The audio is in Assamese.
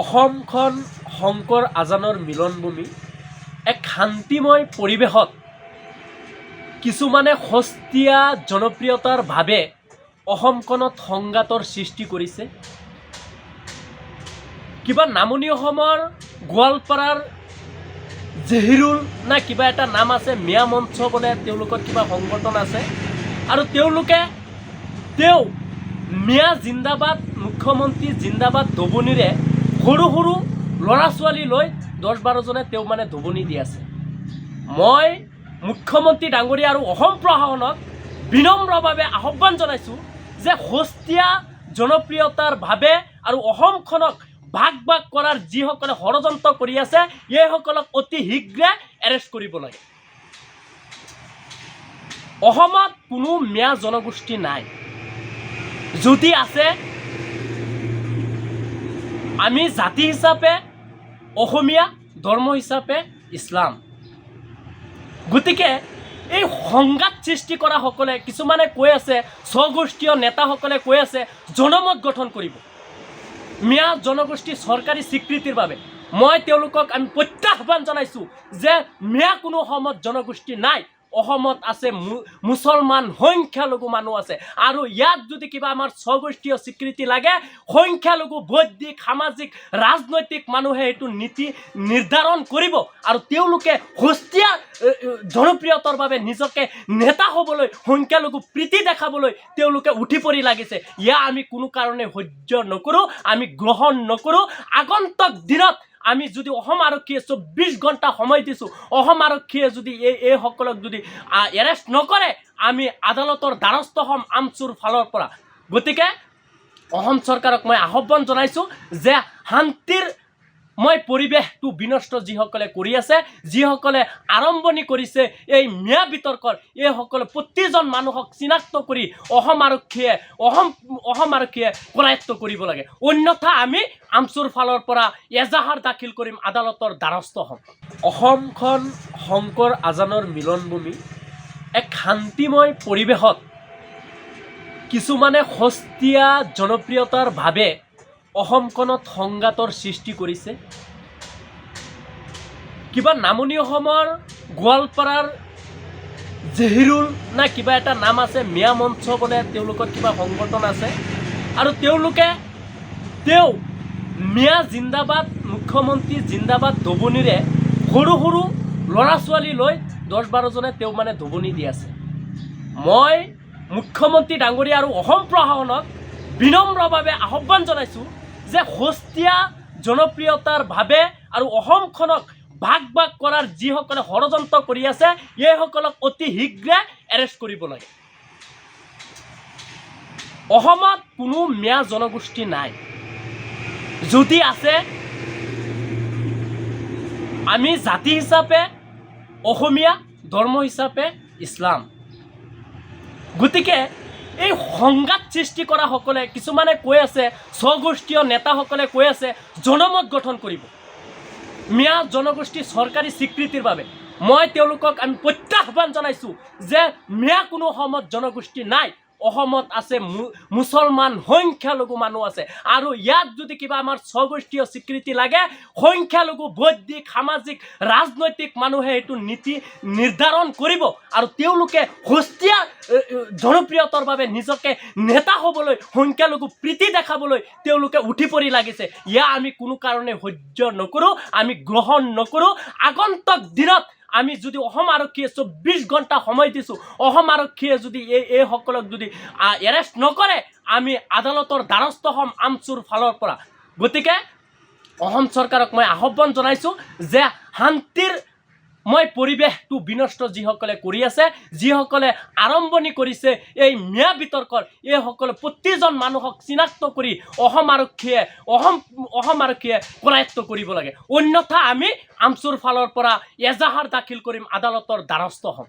অসমখন শংকৰ আজানৰ মিলনভূমি। এক শান্তিময় পৰিৱেশত কিছুমানে সস্তীয়া জনপ্ৰিয়তাৰ বাবে অসমখনত সংঘাতৰ সৃষ্টি কৰিছে। কিবা নামনি অসমৰ গোৱালপাৰাৰ জহিৰুল না কিবা এটা নাম আছে, মিয়া মঞ্চ বোলে তেওঁলোকৰ কিবা সংগঠন আছে, আৰু তেওঁলোকে মিয়া জিন্দাবাদ, মুখ্যমন্ত্ৰী জিন্দাবাদ দবনিৰে সৰু সৰু ল'ৰা ছোৱালী লৈ 10-12জনে মানে দবনি দি আছে। মই মুখ্যমন্ত্ৰী ডাঙৰীয়া আৰু অসম প্ৰশাসনক বিনম্ৰভাৱে আহ্বান জনাইছোঁ যে সস্তীয়া জনপ্ৰিয়তাৰ বাবে আৰু অসমখনক ভাগ ভাগ কৰাৰ যিসকলে ষড়যন্ত্ৰ কৰি আছে, এইসকলক অতি শীঘ্ৰে এৰেষ্ট কৰিব লাগে। অসমত কোনো মিয়া জনগোষ্ঠী নাই, যদি আছে আমি জাতি হিচাপে অসমীয়া, ধৰ্ম হিচাপে ইছলাম। গতিকে এই সংঘাত সৃষ্টি কৰা সকলে কিছুমানে কৈ আছে, স্বগোষ্ঠীয় নেতাসকলে কৈ আছে জনমত গঠন কৰিব মিয়া জনগোষ্ঠী চৰকাৰী স্বীকৃতিৰ বাবে। মই তেওঁলোকক আমি প্ৰত্যাহ্বান জনাইছোঁ যে মিয়া কোনো অসমত জনগোষ্ঠী নাই, অসমত আছে মুছলমান সংখ্যালঘু মানুহ আছে, আৰু ইয়াত যদি কিবা আমাৰ স্বগোষ্ঠীয় স্বীকৃতি লাগে, সংখ্যালঘু বৈদিক সামাজিক ৰাজনৈতিক মানুহে এইটো নীতি নিৰ্ধাৰণ কৰিব, আৰু তেওঁলোকে সস্তীয়া জনপ্ৰিয়তাৰ বাবে নিজকে নেতা হ'বলৈ, সংখ্যালঘু প্ৰীতি দেখাবলৈ তেওঁলোকে উঠি পৰি লাগিছে। ইয়াৰ আমি কোনো কাৰণে সহ্য নকৰোঁ, আমি গ্ৰহণ নকৰোঁ। আগন্তুক দিনত আমি যদি অসম আৰক্ষীয়ে 24 ঘণ্টা সময় দিছোঁ, অসম আৰক্ষীয়ে যদি এইসকলক যদি এৰেষ্ট নকৰে, আমি আদালতৰ দ্বাৰস্থ হ'ম আমচুৰ ফালৰ পৰা। গতিকে অসম চৰকাৰক মই আহ্বান জনাইছোঁ যে শান্তিৰ পৰিৱেশটো বিনষ্ট যিসকলে কৰি আছে, যিসকলে আৰম্ভণি কৰিছে এই মিয়া বিতৰ্কৰ, এইসকলে প্ৰতিজন মানুহক চিনাক্ত কৰি অসম আৰক্ষীয়ে কৰায়ত্ব কৰিব লাগে। অন্যথা আমি আমচুৰ ফালৰ পৰা এজাহাৰ দাখিল কৰিম, আদালতৰ দ্বাৰস্থ হ'ম। অসমখন শংকৰ আজানৰ মিলনভূমি। এক শান্তিময় পৰিৱেশত কিছুমানে সস্তীয়া জনপ্ৰিয়তাৰ বাবে অসমখনত সংঘাতৰ সৃষ্টি কৰিছে। কিবা নামনি অসমৰ গোৱালপাৰাৰ জহিৰুল না কিবা এটা নাম আছে, মিয়া মঞ্চ বোলে তেওঁলোকৰ কিবা সংগঠন আছে, আৰু তেওঁলোকে মিয়া জিন্দাবাদ, মুখ্যমন্ত্ৰী জিন্দাবাদ দবনিৰে সৰু সৰু ল'ৰা ছোৱালী লৈ 10-12জনে মানে দবনি দি আছে। মই মুখ্যমন্ত্ৰী ডাঙৰীয়া আৰু অসম প্ৰশাসনক বিনম্ৰভাৱে আহ্বান জনাইছোঁ যে সস্তীয়া জনপ্ৰিয়তাৰ বাবে আৰু অসমখনক ভাগ ভাগ কৰাৰ যিসকলে ষড়যন্ত্ৰ কৰি আছে, এইসকলক অতি শীঘ্ৰে এৰেষ্ট কৰিব লাগে। অসমত কোনো মিয়া জনগোষ্ঠী নাই, যদি আছে আমি জাতি হিচাপে অসমীয়া, ধৰ্ম হিচাপে ইছলাম। গতিকে এই সংঘাত সৃষ্টি কৰা সকলে কিছুমানে কৈ আছে, স্বগোষ্ঠীয় নেতাসকলে কৈ আছে জনমত গঠন কৰিব মিয়া জনগোষ্ঠী চৰকাৰী স্বীকৃতিৰ বাবে। মই তেওঁলোকক আমি প্ৰত্যাহ্বান জনাইছোঁ যে মিয়া কোনো অসমত জনগোষ্ঠী নাই, অসমত আছে মুছলমান সংখ্যালঘু মানুহ আছে, আৰু ইয়াত যদি কিবা আমাৰ স্বগোষ্ঠীয় স্বীকৃতি লাগে, সংখ্যালঘু বৈদিক সামাজিক ৰাজনৈতিক মানুহে এইটো নীতি নিৰ্ধাৰণ কৰিব, আৰু তেওঁলোকে সস্তীয়া জনপ্ৰিয়তাৰ বাবে নিজকে নেতা হ'বলৈ, সংখ্যালঘু প্ৰীতি দেখাবলৈ তেওঁলোকে উঠি পৰি লাগিছে। ইয়াৰ আমি কোনো কাৰণে সহ্য নকৰোঁ, আমি গ্ৰহণ নকৰোঁ। আগন্তুক দিনত আমি যদি অসম আৰক্ষীয়ে 24 ঘণ্টা সময় দিছোঁ, অসম আৰক্ষীয়ে যদি এইসকলক যদি এৰেষ্ট নকৰে, আমি আদালতৰ দ্বাৰস্থ হ'ম আমচুৰ ফালৰ পৰা। গতিকে অসম চৰকাৰক মই আহ্বান জনাইছোঁ যে শান্তিৰ পৰিৱেশটো বিনষ্ট যিসকলে কৰি আছে, যিসকলে আৰম্ভণি কৰিছে এই মিয়া বিতৰ্কৰ, এইসকলে প্ৰতিজন মানুহক চিনাক্ত কৰি অসম আৰক্ষীয়ে কৰায়ত্ব কৰিব লাগে। অন্যথা আমি আমচুৰ ফালৰ পৰা এজাহাৰ দাখিল কৰিম, আদালতৰ দ্বাৰস্থ হ'ম।